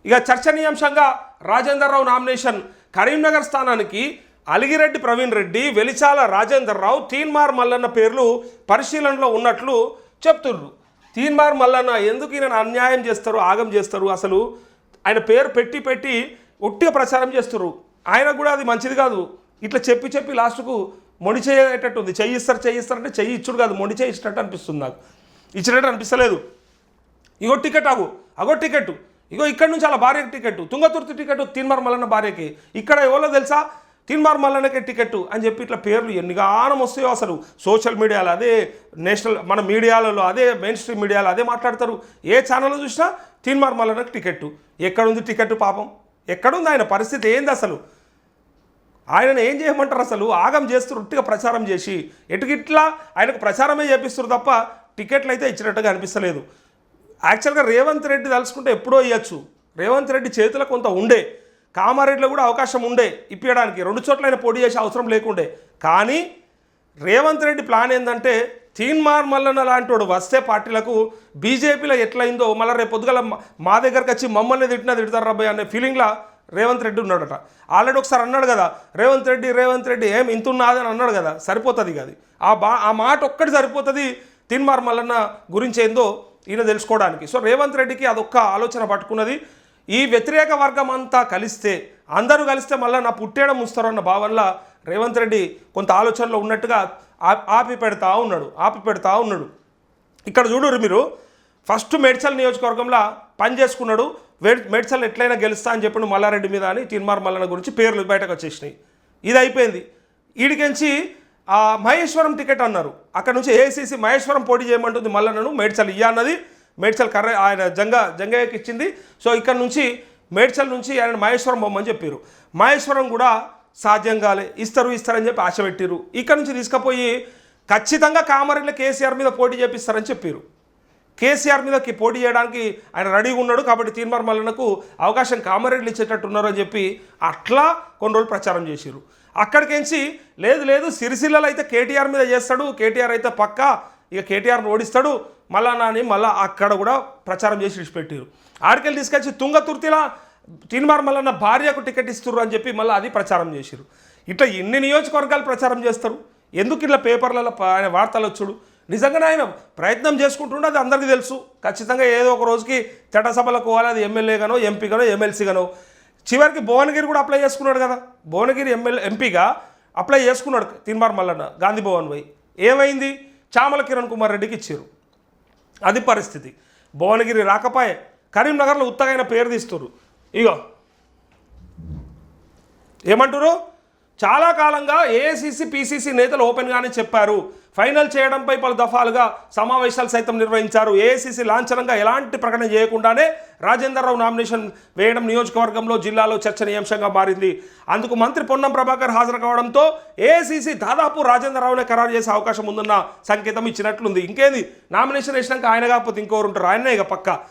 ఇక చర్చనీయాంశంగా రాజేందర్ రావు నామినేషన్. కరీంనగర్ స్థానానికి అలిగిరెడ్డి ప్రవీణ్ రెడ్డి, వెలిచాల రాజేందర్ రావు, తీన్మార్ మల్లన్న పేర్లు పరిశీలనలో ఉన్నట్లు చెప్తున్నారు. తీన్మార్ మల్లన్న ఎందుకు ఈయన అన్యాయం చేస్తారు, ఆగం చేస్తారు, అసలు ఆయన పేరు పెట్టి పెట్టి ఒట్టిగా ప్రచారం చేస్తారు. ఆయన కూడా అది మంచిది కాదు. ఇట్లా చెప్పి చెప్పి లాస్ట్కు మొండి చేయటట్టు ఉంది. చేయిస్తారంటే చెయ్యి ఇచ్చుడు కాదు, మొండి చేయిచ్చినట్టు అనిపిస్తుంది. నాకు ఇచ్చినట్టు అనిపిస్తలేదు. ఇగో టికెట్ అగో టికెట్, ఇగో ఇక్కడ నుంచి అలా భార్యకి టికెట్, తుంగతుర్తి టికెట్ తీన్మార్ మల్లన్న భార్యకి, ఇక్కడ ఎవరో తెలుసా తీన్మార్ మల్లన్నకే టికెట్ అని చెప్పి ఇట్లా పేర్లు ఎన్నిగానం వస్తాయో. అసలు సోషల్ మీడియాలో అదే, నేషనల్ మన మీడియాలలో అదే, మెయిన్ స్ట్రీమ్ మీడియాలో అదే మాట్లాడతారు. ఏ ఛానల్లో చూసినా తీన్మార్ మల్లన్నకి టికెట్. ఎక్కడుంది టికెట్? పాపం ఎక్కడుంది ఆయన పరిస్థితి? ఏంది అసలు? ఆయనను ఏం చేయమంటారు? అసలు ఆగం చేస్తారు, ఉట్టిగా ప్రచారం చేసి ఎటుకిట్లా ఆయనకు ప్రచారమే చేపిస్తారు తప్ప టికెట్లు అయితే ఇచ్చినట్టుగా అనిపిస్తలేదు. యాక్చువల్గా రేవంత్ రెడ్డి తలుచుకుంటే ఎప్పుడో ఇవ్వచ్చు. రేవంత్ రెడ్డి చేతిలో కొంత ఉండే, కామారెడ్డిలో కూడా అవకాశం ఉండే ఇప్పించడానికి, 2 చోట్ల ఆయన పోటీ చేసే అవసరం లేకుండే. కానీ రేవంత్ రెడ్డి ప్లాన్ ఏంటంటే తీన్మార్ మల్లన్న లాంటి వాడు వస్తే పార్టీలకు బీజేపీలో ఎట్లయిందో మళ్ళీ రేపు పొద్దుగల మా దగ్గరకు వచ్చి మమ్మల్ని తిడతారు రాబాయ్ అనే ఫీలింగ్లా రేవంత్ రెడ్డి ఉన్నాడట. ఆల్రెడీ ఒకసారి అన్నాడు కదా, రేవంత్ రెడ్డి ఏం ఇంత ఉన్నదని అన్నాడు కదా. సరిపోతుంది ఇక అది, ఆ మాట ఒక్కటి సరిపోతుంది తీన్మార్ మల్లన్న గురించి ఏందో ఈయన తెలుసుకోవడానికి. సో రేవంత్ రెడ్డికి అదొక్క ఆలోచన పట్టుకున్నది. ఈ వ్యతిరేక వర్గం అంతా కలిస్తే, అందరూ కలిస్తే మళ్ళీ నా పుట్టేయడం ముస్తారు అన్న భావనలో రేవంత్ రెడ్డి కొంత ఆలోచనలో ఉన్నట్టుగా ఆపి పెడతా ఉన్నాడు. ఇక్కడ చూడరు మీరు, ఫస్ట్ మేడ్చల్ నియోజకవర్గంలో పని చేసుకున్నాడు. మేడ్చల్ ఎట్లయినా గెలుస్తా అని చెప్పిన మల్లారెడ్డి మీద అని తీన్మార్ మల్లన్న గురించి పేర్లు బయటకు వచ్చేసినాయి. ఇది అయిపోయింది. ఈడికెంచి మహేశ్వరం టికెట్ అన్నారు. అక్కడ నుంచి ఏఐసీసీ మహేశ్వరం పోటీ చేయమంటుంది మల్లన్నను. మేడ్చల్ అన్నది, మేడ్చల్ ఆయన జంగయ్యకి ఇచ్చింది. సో ఇక్కడ నుంచి మేడ్చల్ నుంచి ఆయన మహేశ్వరం బొమ్మని చెప్పారు. మహేశ్వరం కూడా సాధ్యం కాలే, ఇస్తారని చెప్పి ఆశ పెట్టారు. ఇక్కడ నుంచి తీసుకుపోయి ఖచ్చితంగా కామారెడ్డిలో కేసీఆర్ మీద పోటీ చేపిస్తారని చెప్పారు. కేసీఆర్ మీద పోటీ చేయడానికి ఆయన రెడీగా ఉన్నాడు. కాబట్టి తీన్మార్ మల్లన్నకు అవకాశం కామారెడ్డిలో ఇచ్చేటట్టున్నారు అని చెప్పి అట్లా కొన్ని రోజులు ప్రచారం చేశారు. అక్కడికించి లేదు సిరిసిల్లలో అయితే కేటీఆర్ మీద చేస్తాడు, కేటీఆర్ అయితే పక్కా ఇక కేటీఆర్ని ఓడిస్తాడు మళ్ళా అక్కడ కూడా ప్రచారం చేసి విడిచిపెట్టారు. ఆడికెళ్ళి తీసుకొచ్చి తుంగతుర్తిలా తీన్మార్ మల్లన్న భార్యకు టికెట్ ఇస్తున్నారు అని చెప్పి మళ్ళీ అది ప్రచారం చేశారు. ఇట్లా ఎన్ని నియోజకవర్గాలు ప్రచారం చేస్తారు? ఎందుకు ఇట్లా పేపర్లలో ఆయన వార్తలు వచ్చుడు? నిజంగానే ఆయన ప్రయత్నం చేసుకుంటుండే, అది అందరికీ తెలుసు. ఖచ్చితంగా ఏదో ఒక రోజుకి చట్టసభలకు పోవాలి, అది ఎమ్మెల్యేగానో ఎంపీగానో ఎమ్మెల్సీగానో. చివరికి భువనగిరి కూడా అప్లై చేసుకున్నాడు కదా, భువనగిరి ఎంపీగా అప్లై చేసుకున్నాడు తీన్మార్ మల్లన్న గాంధీ భవన్ పోయి. ఏమైంది? చామల కిరణ్ కుమార్ రెడ్డికి ఇచ్చారు. అది పరిస్థితి. భువనగిరి రాకపోయే, కరీంనగర్లో ఉత్తగైన పేరు తీస్తారు. ఇగో ఏమంటారు, చాలా కాలంగా ఏఐసీసీ పీసీసీ నేతలు ఓపెన్గానే చెప్పారు. ఫైనల్ చేయడంపై పలు దఫాలుగా సమావేశాలు సైతం నిర్వహించారు. ఏఐసీసీ లాంఛనంగా ఎలాంటి ప్రకటన చేయకుండానే రాజేందర్ రావు నామినేషన్ వేయడం నియోజకవర్గంలో, జిల్లాలో చర్చనీయాంశంగా మారింది. అందుకు మంత్రి పొన్నం ప్రభాకర్ హాజరు కావడంతో ఏఐసీసీ దాదాపు రాజేందర్ రావునే ఖరారు చేసే అవకాశం ఉందన్న సంకేతం ఇచ్చినట్లుంది. ఇంకేంది, నామినేషన్ వేసినాక ఆయన కాకపోతే ఇంకోరు ఉంటారు, ఆయనే ఇక పక్క.